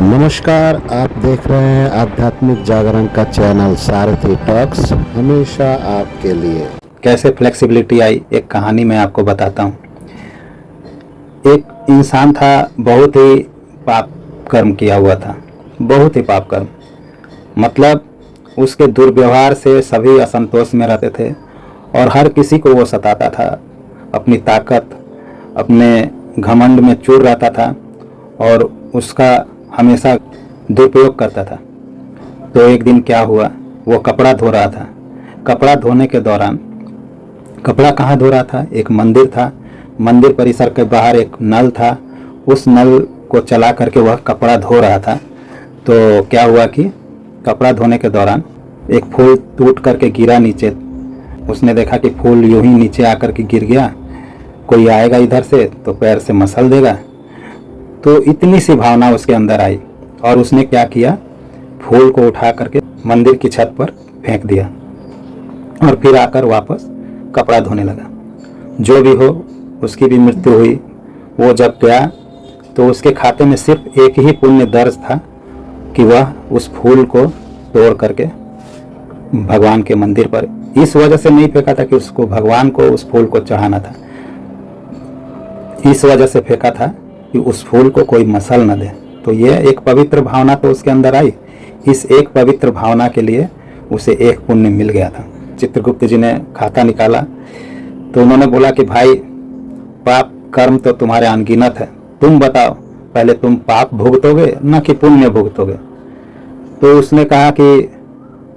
नमस्कार, आप देख रहे हैं आध्यात्मिक जागरण का चैनल सारथी टॉक्स, हमेशा आपके लिए। कैसे फ्लेक्सिबिलिटी आई, एक कहानी मैं आपको बताता हूँ। एक इंसान था, बहुत ही पाप कर्म किया हुआ था, बहुत ही पाप कर्म। मतलब उसके दुर्व्यवहार से सभी असंतोष में रहते थे और हर किसी को वो सताता था। अपनी ताकत, अपने घमंड में चूर रहता था और उसका हमेशा दुरुपयोग करता था। तो एक दिन क्या हुआ, वो कपड़ा धो रहा था। कपड़ा धोने के दौरान, कपड़ा कहाँ धो रहा था, एक मंदिर था। मंदिर परिसर के बाहर एक नल था, उस नल को चला करके वह कपड़ा धो रहा था। तो क्या हुआ कि कपड़ा धोने के दौरान एक फूल टूट करके गिरा नीचे। उसने देखा कि फूल यूं ही नीचे आकर के गिर गया, कोई आएगा इधर से तो पैर से मसल देगा। तो इतनी सी भावना उसके अंदर आई और उसने क्या किया, फूल को उठा करके मंदिर की छत पर फेंक दिया और फिर आकर वापस कपड़ा धोने लगा। जो भी हो, उसकी भी मृत्यु हुई। वो जब गया तो उसके खाते में सिर्फ एक ही पुण्य दर्ज था कि वह उस फूल को तोड़ करके भगवान के मंदिर पर, इस वजह से नहीं फेंका था कि उसको भगवान को उस फूल को चढ़ाना था, इस वजह से फेंका था कि उस फूल को कोई मसल न दे। तो ये एक पवित्र भावना तो उसके अंदर आई। इस एक पवित्र भावना के लिए उसे एक पुण्य मिल गया था। चित्रगुप्त जी ने खाता निकाला तो उन्होंने बोला कि भाई, पाप कर्म तो तुम्हारे अनगिनत है, तुम बताओ पहले तुम पाप भुगतोगे न कि पुण्य भुगतोगे। तो उसने कहा कि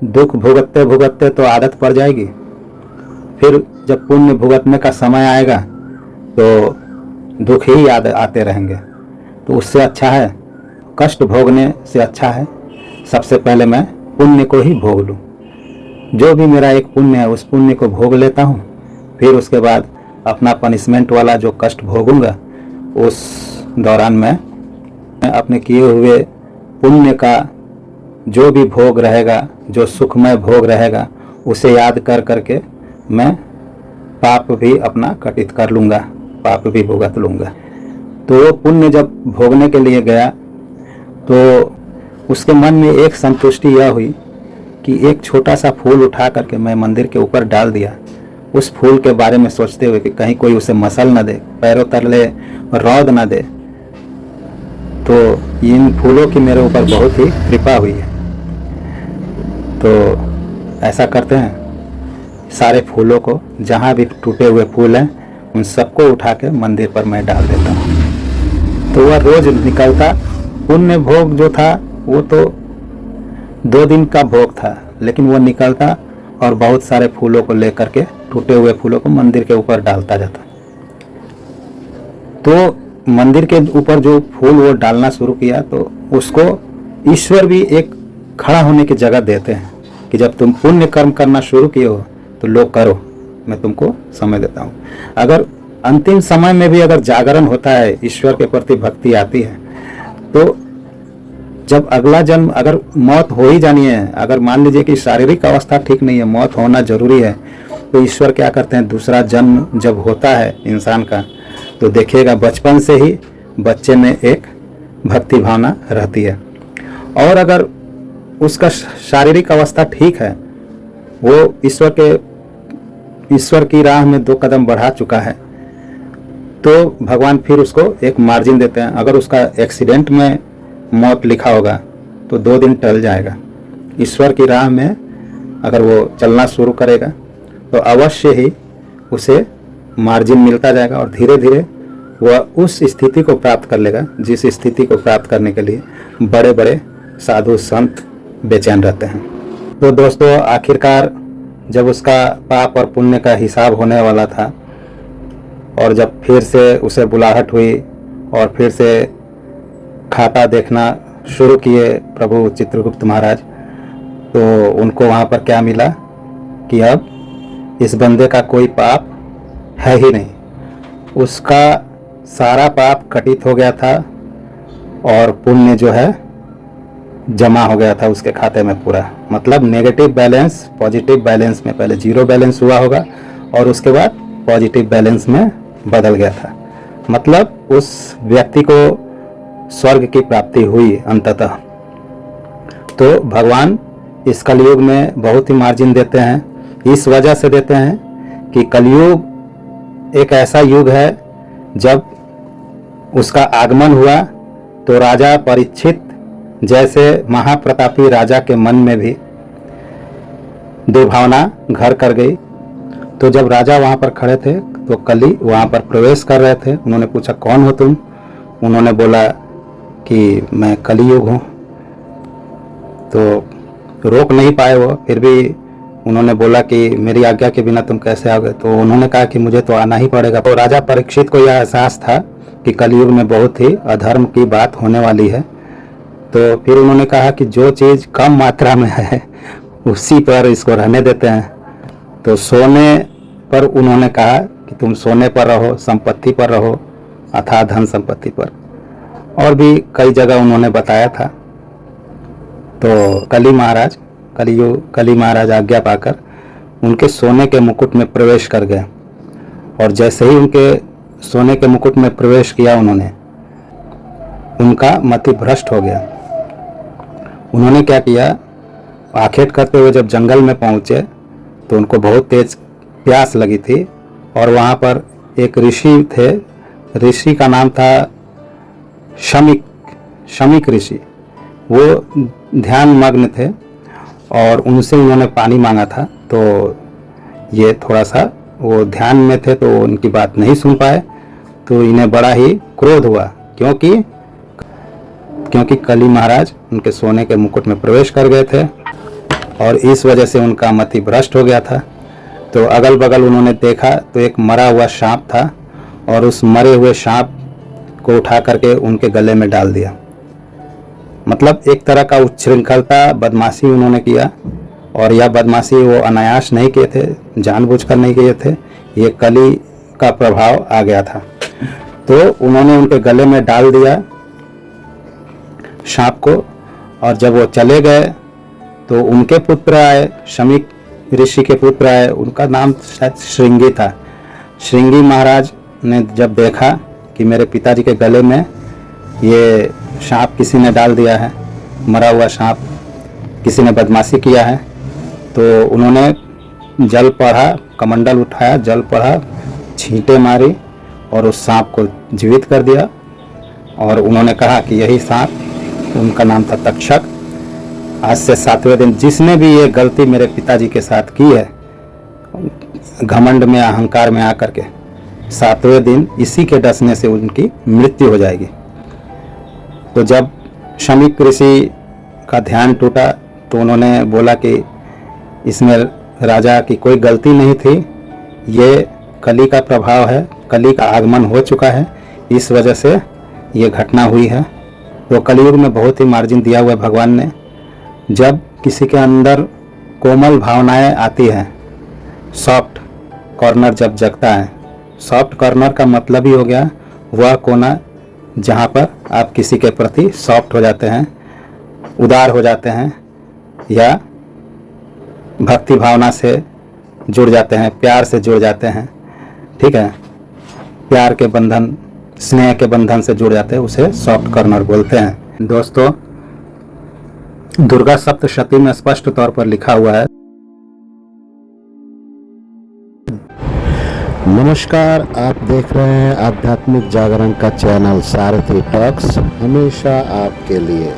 दुख भुगतते भुगतते तो आदत पड़ जाएगी, फिर जब पुण्य भुगतने का समय आएगा तो दुख ही याद आते रहेंगे। तो उससे अच्छा है, कष्ट भोगने से अच्छा है सबसे पहले मैं पुण्य को ही भोग लूँ। जो भी मेरा एक पुण्य है उस पुण्य को भोग लेता हूँ, फिर उसके बाद अपना पनिशमेंट वाला जो कष्ट भोगूंगा उस दौरान मैं अपने किए हुए पुण्य का जो भी भोग रहेगा, जो सुखमय भोग रहेगा, उसे याद कर करके मैं पाप भी अपना कटित कर लूँगा, पाप भी भुगत लूँगा। तो वो पुण्य जब भोगने के लिए गया तो उसके मन में एक संतुष्टि यह हुई कि एक छोटा सा फूल उठा करके मैं मंदिर के ऊपर डाल दिया। उस फूल के बारे में सोचते हुए कि कहीं कोई उसे मसल न दे, पैरों तले रौद न दे। तो इन फूलों की मेरे ऊपर बहुत ही कृपा हुई है। तो ऐसा करते हैं, सारे फूलों को, जहाँ भी टूटे हुए फूल हैं उन सबको उठा के मंदिर पर मैं डाल देता हूँ। तो वह रोज निकलता। पुण्य भोग जो था वो तो 2 दिन का भोग था, लेकिन वो निकलता और बहुत सारे फूलों को लेकर के, टूटे हुए फूलों को मंदिर के ऊपर डालता जाता। तो मंदिर के ऊपर जो फूल वो डालना शुरू किया तो उसको ईश्वर भी एक खड़ा होने की जगह देते हैं कि जब तुम पुण्य कर्म करना शुरू किए हो तो लो करो, मैं तुमको समय देता हूँ। अगर अंतिम समय में भी अगर जागरण होता है, ईश्वर के प्रति भक्ति आती है, तो जब अगला जन्म, अगर मौत हो ही जानी है, अगर मान लीजिए कि शारीरिक अवस्था ठीक नहीं है, मौत होना जरूरी है, तो ईश्वर क्या करते हैं, दूसरा जन्म जब होता है इंसान का तो देखिएगा बचपन से ही बच्चे में एक भक्ति भावना रहती है। और अगर उसका शारीरिक अवस्था ठीक है, वो ईश्वर की राह में 2 कदम बढ़ा चुका है, तो भगवान फिर उसको एक मार्जिन देते हैं। अगर उसका एक्सीडेंट में मौत लिखा होगा तो 2 दिन टल जाएगा। ईश्वर की राह में अगर वो चलना शुरू करेगा तो अवश्य ही उसे मार्जिन मिलता जाएगा और धीरे धीरे वह उस स्थिति को प्राप्त कर लेगा जिस स्थिति को प्राप्त करने के लिए बड़े बड़े साधु संत बेचैन रहते हैं। तो दोस्तों, आखिरकार जब उसका पाप और पुण्य का हिसाब होने वाला था और जब फिर से उसे बुलाहट हुई और फिर से खाता देखना शुरू किए प्रभु चित्रगुप्त महाराज, तो उनको वहाँ पर क्या मिला कि अब इस बंदे का कोई पाप है ही नहीं। उसका सारा पाप कटित हो गया था और पुण्य जो है जमा हो गया था उसके खाते में पूरा। मतलब नेगेटिव बैलेंस पॉजिटिव बैलेंस में, पहले 0 बैलेंस हुआ होगा और उसके बाद पॉजिटिव बैलेंस में बदल गया था। मतलब उस व्यक्ति को स्वर्ग की प्राप्ति हुई अंततः। तो भगवान इस कलयुग में बहुत ही मार्जिन देते हैं। इस वजह से देते हैं कि कलयुग एक ऐसा युग है जब उसका आगमन हुआ तो राजा परीक्षित जैसे महाप्रतापी राजा के मन में भी दुर्भावना घर कर गई। तो जब राजा वहाँ पर खड़े थे तो कली वहाँ पर प्रवेश कर रहे थे। उन्होंने पूछा, कौन हो तुम? उन्होंने बोला कि मैं कलियुग हूँ। तो रोक नहीं पाए वो, फिर भी उन्होंने बोला कि मेरी आज्ञा के बिना तुम कैसे आओगे? तो उन्होंने कहा कि मुझे तो आना ही पड़ेगा। तो राजा परीक्षित को यह एहसास था कि कलयुग में बहुत ही अधर्म की बात होने वाली है। तो फिर उन्होंने कहा कि जो चीज़ कम मात्रा में है उसी पर इसको रहने देते हैं। तो सोने पर उन्होंने कहा कि तुम सोने पर रहो, संपत्ति पर रहो, अथाह धन संपत्ति पर, और भी कई जगह उन्होंने बताया था। तो कली महाराज आज्ञा पाकर उनके सोने के मुकुट में प्रवेश कर गए। और जैसे ही उनके सोने के मुकुट में प्रवेश किया उन्होंने, उनका मति भ्रष्ट हो गया। उन्होंने क्या किया, आखेट करते हुए जब जंगल में पहुंचे तो उनको बहुत तेज प्यास लगी थी। और वहाँ पर एक ऋषि थे, ऋषि का नाम था शमीक ऋषि। वो ध्यान मग्न थे और उनसे उन्होंने पानी मांगा था। तो ये थोड़ा सा वो ध्यान में थे तो उनकी बात नहीं सुन पाए। तो इन्हें बड़ा ही क्रोध हुआ, क्योंकि कली महाराज उनके सोने के मुकुट में प्रवेश कर गए थे और इस वजह से उनका मति भ्रष्ट हो गया था। तो अगल बगल उन्होंने देखा तो एक मरा हुआ सांप था और उस मरे हुए सांप को उठा करके उनके गले में डाल दिया। मतलब एक तरह का उच्छृंखलता बदमाशी उन्होंने किया। और यह बदमाशी वो अनायास नहीं किए थे, जानबूझकर नहीं किए थे, ये कली का प्रभाव आ गया था। तो उन्होंने उनके गले में डाल दिया सांप को। और जब वो चले गए तो उनके पुत्र आए, शमीक ऋषि के पुत्र आए, उनका नाम शायद श्रृंगी था। श्रृंगी महाराज ने जब देखा कि मेरे पिताजी के गले में ये सांप किसी ने डाल दिया है, मरा हुआ सांप किसी ने बदमाशी किया है, तो उन्होंने जल पढ़ा, कमंडल उठाया, जल पढ़ा, छींटे मारी और उस सांप को जीवित कर दिया। और उन्होंने कहा कि यही सांप, उनका नाम था तक्षक, आज से 7वें दिन जिसने भी ये गलती मेरे पिताजी के साथ की है, घमंड में अहंकार में आकर के, 7वें दिन इसी के डसने से उनकी मृत्यु हो जाएगी। तो जब शमीक ऋषि का ध्यान टूटा तो उन्होंने बोला कि इसमें राजा की कोई गलती नहीं थी, ये कली का प्रभाव है, कली का आगमन हो चुका है, इस वजह से ये घटना हुई है। तो कलयुग में बहुत ही मार्जिन दिया हुआ है भगवान ने। जब किसी के अंदर कोमल भावनाएं आती हैं, सॉफ्ट कॉर्नर जब जगता है, सॉफ्ट कॉर्नर का मतलब ही हो गया वह कोना जहाँ पर आप किसी के प्रति सॉफ्ट हो जाते हैं, उदार हो जाते हैं, या भक्ति भावना से जुड़ जाते हैं, प्यार से जुड़ जाते हैं। ठीक है, प्यार के बंधन, स्नेह के बंधन से जुड़ जाते हैं, उसे सॉफ्ट कॉर्नर बोलते हैं। दोस्तों, दुर्गा सप्तशती में स्पष्ट तौर पर लिखा हुआ है। नमस्कार, आप देख रहे हैं आध्यात्मिक जागरण का चैनल सारथी टॉक्स, हमेशा आपके लिए।